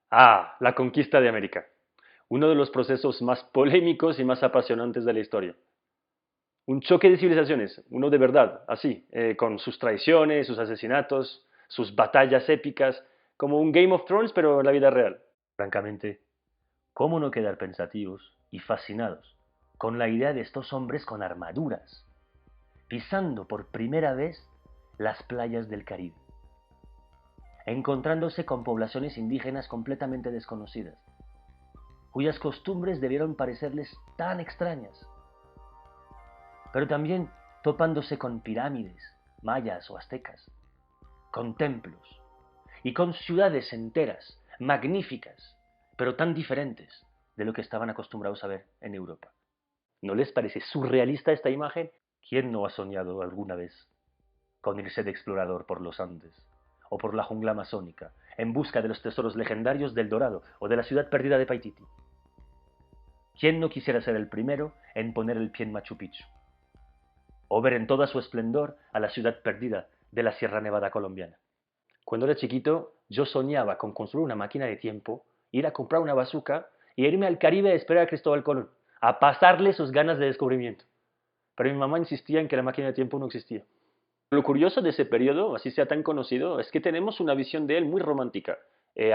La conquista de América. Uno de los procesos más polémicos y más apasionantes de la historia. Un choque de civilizaciones, uno de verdad, así, con sus traiciones, sus asesinatos, sus batallas épicas, como un Game of Thrones pero en la vida real. Francamente, ¿cómo no quedar pensativos y fascinados con la idea de estos hombres con armaduras, pisando por primera vez las playas del Caribe, encontrándose con poblaciones indígenas completamente desconocidas, cuyas costumbres debieron parecerles tan extrañas, pero también topándose con pirámides, mayas o aztecas, con templos y con ciudades enteras, magníficas, pero tan diferentes de lo que estaban acostumbrados a ver en Europa? ¿No les parece surrealista esta imagen? ¿Quién no ha soñado alguna vez con irse de explorador por los Andes o por la jungla amazónica en busca de los tesoros legendarios del Dorado o de la ciudad perdida de Paititi? ¿Quién no quisiera ser el primero en poner el pie en Machu Picchu o ver en toda su esplendor a la ciudad perdida de la Sierra Nevada colombiana? Cuando era chiquito, yo soñaba con construir una máquina de tiempo, ir a comprar una bazuca y irme al Caribe a esperar a Cristóbal Colón, a pasarle sus ganas de descubrimiento. Pero mi mamá insistía en que la máquina de tiempo no existía. Lo curioso de ese periodo, así sea tan conocido, es que tenemos una visión de él muy romántica,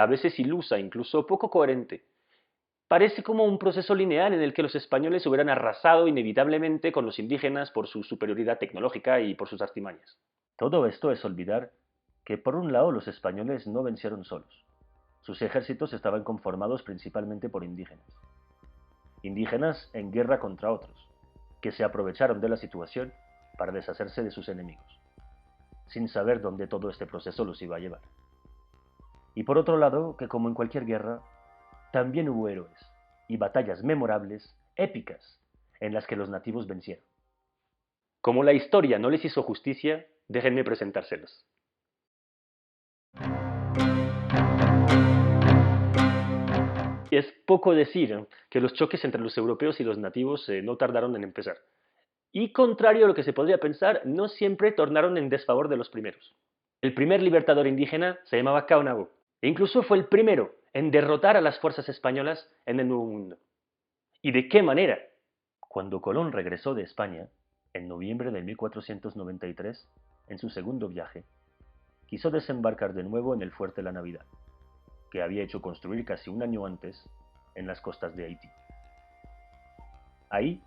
a veces ilusa, incluso poco coherente. Parece como un proceso lineal en el que los españoles hubieran arrasado inevitablemente con los indígenas por su superioridad tecnológica y por sus artimañas. Todo esto es olvidar que, por un lado, los españoles no vencieron solos. Sus ejércitos estaban conformados principalmente por indígenas. Indígenas en guerra contra otros, que se aprovecharon de la situación para deshacerse de sus enemigos, sin saber dónde todo este proceso los iba a llevar. Y por otro lado, que como en cualquier guerra, también hubo héroes y batallas memorables, épicas, en las que los nativos vencieron. Como la historia no les hizo justicia, déjenme presentárselos. Es poco decir que los choques entre los europeos y los nativos no tardaron en empezar. Y contrario a lo que se podría pensar, no siempre tornaron en desfavor de los primeros. El primer libertador indígena se llamaba Caonabo, e incluso fue el primero en derrotar a las fuerzas españolas en el Nuevo Mundo. ¿Y de qué manera? Cuando Colón regresó de España, en noviembre de 1493, en su segundo viaje, quiso desembarcar de nuevo en el fuerte La Navidad, que había hecho construir casi un año antes en las costas de Haití. Ahí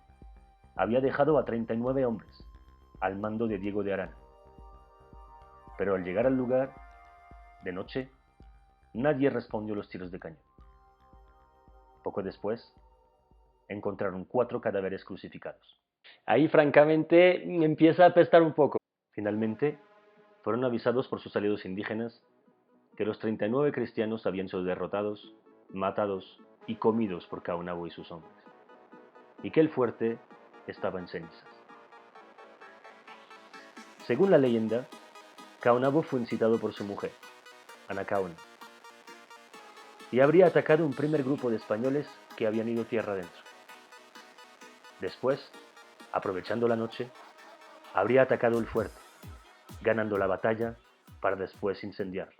había dejado a 39 hombres, al mando de Diego de Arana. Pero al llegar al lugar, de noche, nadie respondió los tiros de cañón. Poco después, encontraron 4 cadáveres crucificados. Ahí, francamente, empieza a apestar un poco. Finalmente, fueron avisados por sus aliados indígenas que los 39 cristianos habían sido derrotados, matados y comidos por Caonabo y sus hombres, y que el fuerte estaba en cenizas. Según la leyenda, Caonabo fue incitado por su mujer, Anacaona, y habría atacado un primer grupo de españoles que habían ido tierra adentro. Después, aprovechando la noche, habría atacado el fuerte, ganando la batalla para después incendiarlo.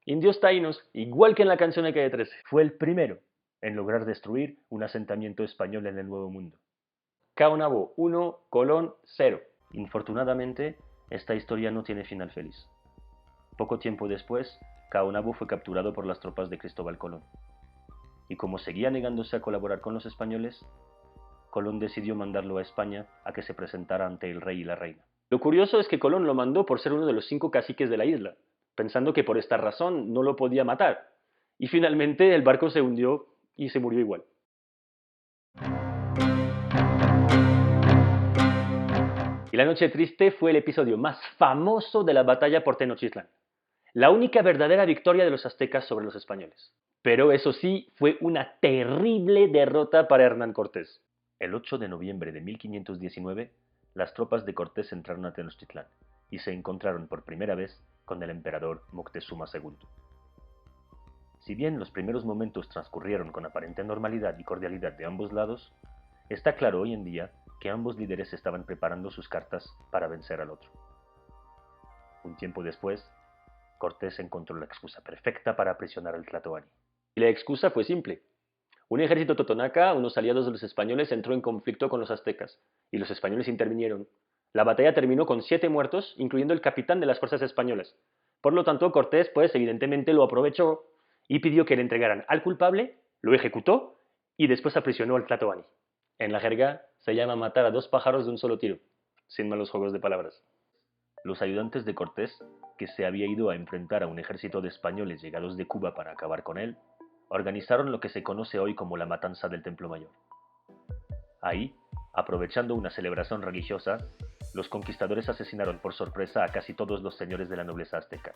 Indios taínos, igual que en la canción de Calle 13, fue el primero en lograr destruir un asentamiento español en el Nuevo Mundo. Caonabo 1, Colón 0. Infortunadamente, esta historia no tiene final feliz. Poco tiempo después, Caonabo fue capturado por las tropas de Cristóbal Colón. Y como seguía negándose a colaborar con los españoles, Colón decidió mandarlo a España a que se presentara ante el rey y la reina. Lo curioso es que Colón lo mandó por ser uno de los 5 caciques de la isla, pensando que por esta razón no lo podía matar. Y finalmente el barco se hundió y se murió igual. Y la noche triste fue el episodio más famoso de la batalla por Tenochtitlán, la única verdadera victoria de los aztecas sobre los españoles. Pero eso sí, fue una terrible derrota para Hernán Cortés. El 8 de noviembre de 1519, las tropas de Cortés entraron a Tenochtitlán y se encontraron por primera vez con el emperador Moctezuma II. Si bien los primeros momentos transcurrieron con aparente normalidad y cordialidad de ambos lados, está claro hoy en día que ambos líderes estaban preparando sus cartas para vencer al otro. Un tiempo después, Cortés encontró la excusa perfecta para aprisionar al Tlatoani Y la excusa fue simple. Un ejército totonaca, unos aliados de los españoles, entró en conflicto con los aztecas, y los españoles intervinieron. La batalla terminó con 7 muertos, incluyendo el capitán de las fuerzas españolas. Por lo tanto, Cortés, pues, evidentemente lo aprovechó y pidió que le entregaran al culpable, lo ejecutó y después aprisionó al Tlatoani. En la jerga se llama matar a 2 pájaros de un solo tiro, sin malos juegos de palabras. Los ayudantes de Cortés, que se había ido a enfrentar a un ejército de españoles llegados de Cuba para acabar con él, organizaron lo que se conoce hoy como la Matanza del Templo Mayor. Ahí, aprovechando una celebración religiosa, los conquistadores asesinaron por sorpresa a casi todos los señores de la nobleza azteca,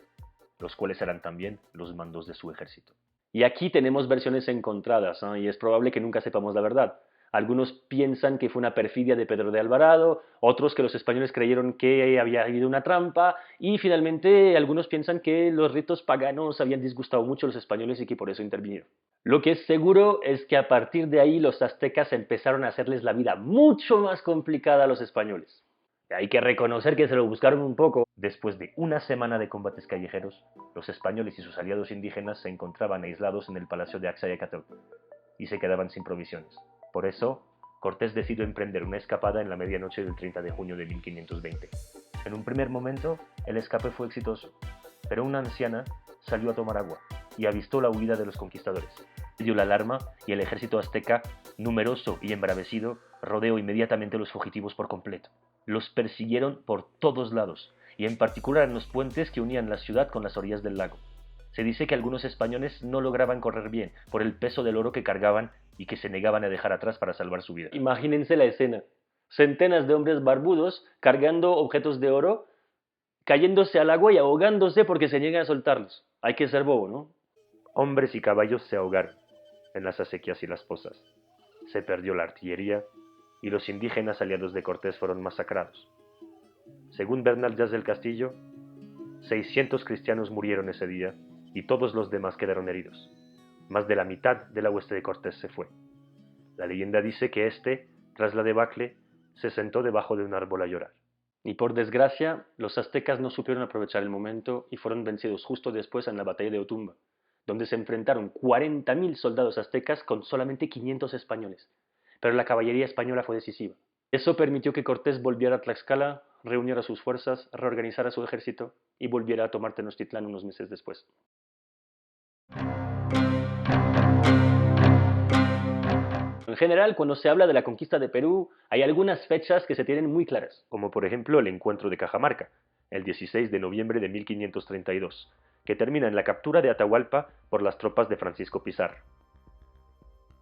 los cuales eran también los mandos de su ejército. Y aquí tenemos versiones encontradas, ¿no? Y es probable que nunca sepamos la verdad. Algunos piensan que fue una perfidia de Pedro de Alvarado, otros que los españoles creyeron que había habido una trampa, y finalmente algunos piensan que los ritos paganos habían disgustado mucho a los españoles y que por eso intervinieron. Lo que es seguro es que a partir de ahí los aztecas empezaron a hacerles la vida mucho más complicada a los españoles. Hay que reconocer que se lo buscaron un poco. Después de una semana de combates callejeros, los españoles y sus aliados indígenas se encontraban aislados en el palacio de Axayacatl y se quedaban sin provisiones. Por eso, Cortés decidió emprender una escapada en la medianoche del 30 de junio de 1520. En un primer momento, el escape fue exitoso, pero una anciana salió a tomar agua y avistó la huida de los conquistadores. Dio la alarma y el ejército azteca, numeroso y embravecido, rodeó inmediatamente a los fugitivos por completo. Los persiguieron por todos lados, y en particular en los puentes que unían la ciudad con las orillas del lago. Se dice que algunos españoles no lograban correr bien por el peso del oro que cargaban y que se negaban a dejar atrás para salvar su vida. Imagínense la escena. Centenas de hombres barbudos cargando objetos de oro, cayéndose al agua y ahogándose porque se niegan a soltarlos. Hay que ser bobo, ¿no? Hombres y caballos se ahogaron en las acequias y las pozas. Se perdió la artillería y los indígenas aliados de Cortés fueron masacrados. Según Bernal Díaz del Castillo, 600 cristianos murieron ese día y todos los demás quedaron heridos. Más de la mitad de la hueste de Cortés se fue. La leyenda dice que tras la debacle, se sentó debajo de un árbol a llorar. Y por desgracia, los aztecas no supieron aprovechar el momento y fueron vencidos justo después en la batalla de Otumba, donde se enfrentaron 40.000 soldados aztecas con solamente 500 españoles. Pero la caballería española fue decisiva. Eso permitió que Cortés volviera a Tlaxcala, reuniera sus fuerzas, reorganizara su ejército y volviera a tomar Tenochtitlán unos meses después. En general, cuando se habla de la conquista de Perú, hay algunas fechas que se tienen muy claras, como por ejemplo el encuentro de Cajamarca, el 16 de noviembre de 1532, que termina en la captura de Atahualpa por las tropas de Francisco Pizarro.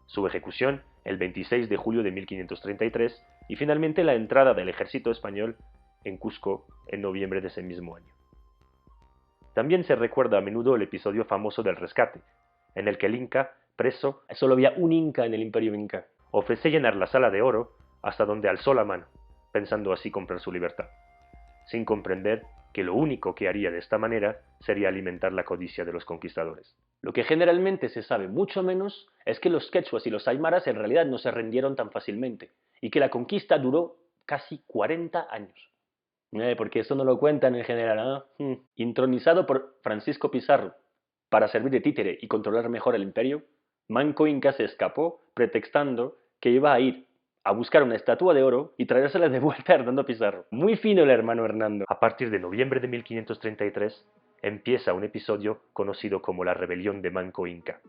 Su ejecución el 26 de julio de 1533 y finalmente la entrada del ejército español en Cusco en noviembre de ese mismo año. También se recuerda a menudo el episodio famoso del rescate, en el que el Inca, preso, solo había un Inca en el Imperio Inca, ofrece llenar la sala de oro hasta donde alzó la mano, pensando así comprar su libertad, sin comprender que lo único que haría de esta manera sería alimentar la codicia de los conquistadores. Lo que generalmente se sabe mucho menos es que los quechuas y los aymaras en realidad no se rindieron tan fácilmente, y que la conquista duró casi 40 años. Porque eso no lo cuentan en general, ¿eh? Intronizado por Francisco Pizarro para servir de títere y controlar mejor el imperio, Manco Inca se escapó pretextando que iba a ir a buscar una estatua de oro y traérsela de vuelta a Hernando Pizarro. Muy fino el hermano Hernando. A partir de noviembre de 1533 empieza un episodio conocido como la Rebelión de Manco Inca.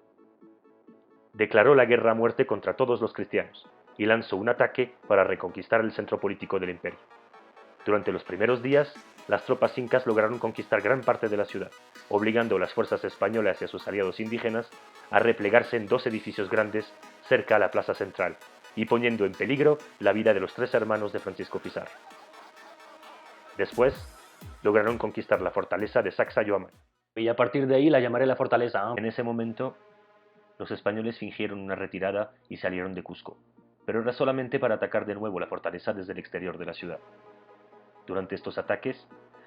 Declaró la guerra a muerte contra todos los cristianos y lanzó un ataque para reconquistar el centro político del imperio. Durante los primeros días, las tropas incas lograron conquistar gran parte de la ciudad, obligando a las fuerzas españolas y a sus aliados indígenas a replegarse en 2 edificios grandes cerca a la plaza central, y poniendo en peligro la vida de los 3 hermanos de Francisco Pizarro. Después, lograron conquistar la fortaleza de Sacsayhuamán. Y a partir de ahí la llamaré la fortaleza. En ese momento, los españoles fingieron una retirada y salieron de Cusco, pero era solamente para atacar de nuevo la fortaleza desde el exterior de la ciudad. Durante estos ataques,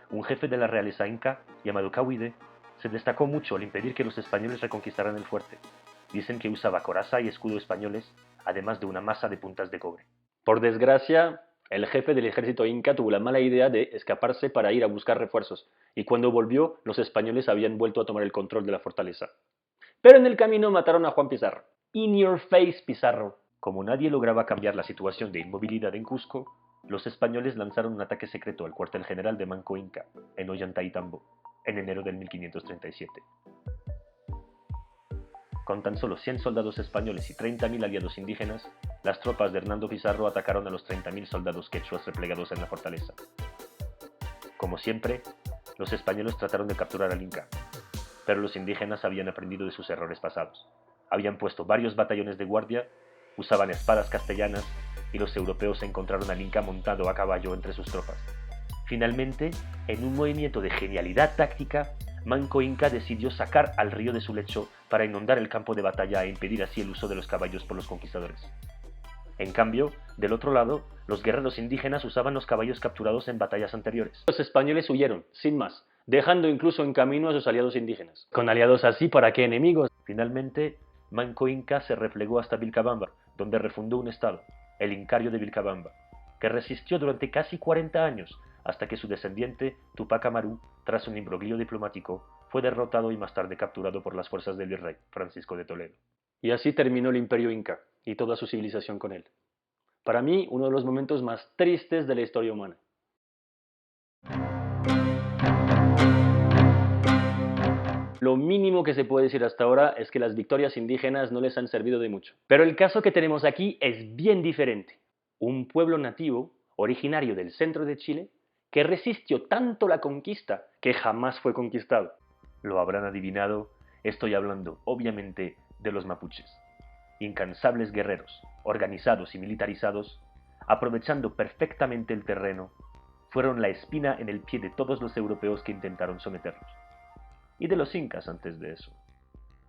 un jefe de la realeza inca, llamado Cahuide, se destacó mucho al impedir que los españoles reconquistaran el fuerte. Dicen que usaba coraza y escudo españoles, además de una masa de puntas de cobre. Por desgracia, el jefe del ejército inca tuvo la mala idea de escaparse para ir a buscar refuerzos, y cuando volvió, los españoles habían vuelto a tomar el control de la fortaleza. Pero en el camino mataron a Juan Pizarro. In your face, Pizarro. Como nadie lograba cambiar la situación de inmovilidad en Cusco, los españoles lanzaron un ataque secreto al cuartel general de Manco Inca, en Ollantaytambo, en enero de 1537. Con tan solo 100 soldados españoles y 30.000 aliados indígenas, las tropas de Hernando Pizarro atacaron a los 30.000 soldados quechuas replegados en la fortaleza. Como siempre, los españoles trataron de capturar al Inca, pero los indígenas habían aprendido de sus errores pasados. Habían puesto varios batallones de guardia, usaban espadas castellanas y los europeos encontraron al Inca montado a caballo entre sus tropas. Finalmente, en un movimiento de genialidad táctica, Manco Inca decidió sacar al río de su lecho para inundar el campo de batalla e impedir así el uso de los caballos por los conquistadores. En cambio, del otro lado, los guerreros indígenas usaban los caballos capturados en batallas anteriores. Los españoles huyeron, sin más, dejando incluso en camino a sus aliados indígenas. Con aliados así, ¿para qué enemigos? Finalmente, Manco Inca se replegó hasta Vilcabamba, donde refundó un estado, el Incario de Vilcabamba, que resistió durante casi 40 años, hasta que su descendiente, Tupac Amaru, tras un imbroglio diplomático, fue derrotado y más tarde capturado por las fuerzas del virrey Francisco de Toledo. Y así terminó el Imperio Inca, y toda su civilización con él. Para mí, uno de los momentos más tristes de la historia humana. Lo mínimo que se puede decir hasta ahora es que las victorias indígenas no les han servido de mucho. Pero el caso que tenemos aquí es bien diferente. Un pueblo nativo, originario del centro de Chile, que resistió tanto la conquista que jamás fue conquistado. Lo habrán adivinado, estoy hablando obviamente de los mapuches. Incansables guerreros, organizados y militarizados, aprovechando perfectamente el terreno, fueron la espina en el pie de todos los europeos que intentaron someterlos. Y de los incas antes de eso.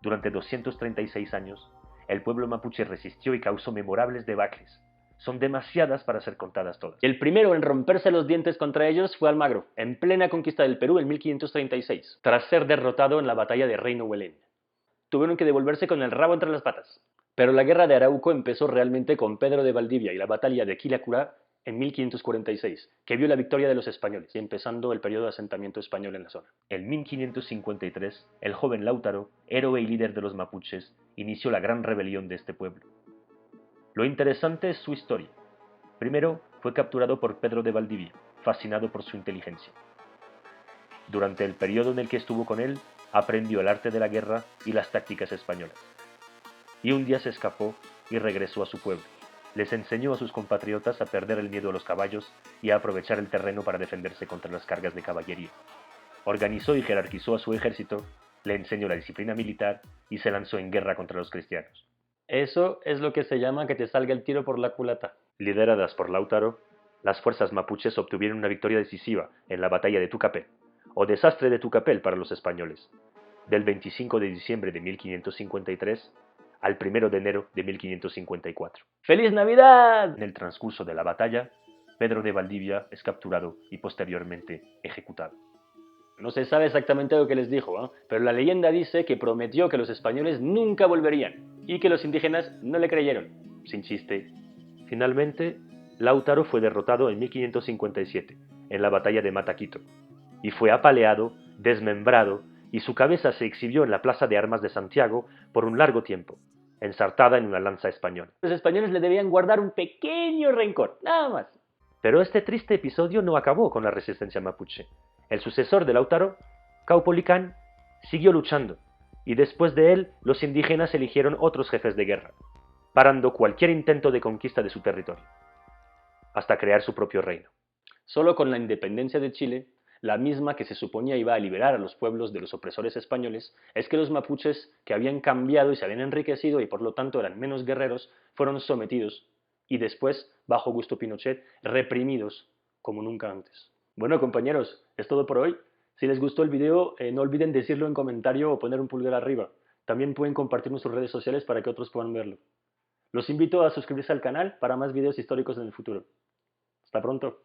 Durante 236 años, el pueblo mapuche resistió y causó memorables debacles. Son demasiadas para ser contadas todas. El primero en romperse los dientes contra ellos fue Almagro, en plena conquista del Perú en 1536, tras ser derrotado en la batalla de Reino Huelén. Tuvieron que devolverse con el rabo entre las patas. Pero la guerra de Arauco empezó realmente con Pedro de Valdivia y la batalla de Quilapurá en 1546, que vio la victoria de los españoles, y empezando el periodo de asentamiento español en la zona. En 1553, el joven Lautaro, héroe y líder de los mapuches, inició la gran rebelión de este pueblo. Lo interesante es su historia. Primero, fue capturado por Pedro de Valdivia, fascinado por su inteligencia. Durante el periodo en el que estuvo con él, aprendió el arte de la guerra y las tácticas españolas. Y un día se escapó y regresó a su pueblo. Les enseñó a sus compatriotas a perder el miedo a los caballos y a aprovechar el terreno para defenderse contra las cargas de caballería. Organizó y jerarquizó a su ejército, le enseñó la disciplina militar y se lanzó en guerra contra los cristianos. Eso es lo que se llama que te salga el tiro por la culata. Lideradas por Lautaro, las fuerzas mapuches obtuvieron una victoria decisiva en la batalla de Tucapel, o desastre de Tucapel para los españoles, del 25 de diciembre de 1553 al 1 de enero de 1554. ¡Feliz Navidad! En el transcurso de la batalla, Pedro de Valdivia es capturado y posteriormente ejecutado. No se sabe exactamente lo que les dijo, pero la leyenda dice que prometió que los españoles nunca volverían y que los indígenas no le creyeron. Sin chiste. Finalmente, Lautaro fue derrotado en 1557, en la batalla de Mataquito, y fue apaleado, desmembrado, y su cabeza se exhibió en la Plaza de Armas de Santiago por un largo tiempo, ensartada en una lanza española. Los españoles le debían guardar un pequeño rencor, nada más. Pero este triste episodio no acabó con la resistencia mapuche. El sucesor de Lautaro, Caupolicán, siguió luchando, y después de él los indígenas eligieron otros jefes de guerra, parando cualquier intento de conquista de su territorio, hasta crear su propio reino. Solo con la independencia de Chile, la misma que se suponía iba a liberar a los pueblos de los opresores españoles, es que los mapuches, que habían cambiado y se habían enriquecido y por lo tanto eran menos guerreros, fueron sometidos y después, bajo Augusto Pinochet, reprimidos como nunca antes. Bueno, compañeros, es todo por hoy. Si les gustó el video, no olviden decirlo en comentario o poner un pulgar arriba. También pueden compartir en sus redes sociales para que otros puedan verlo. Los invito a suscribirse al canal para más videos históricos en el futuro. Hasta pronto.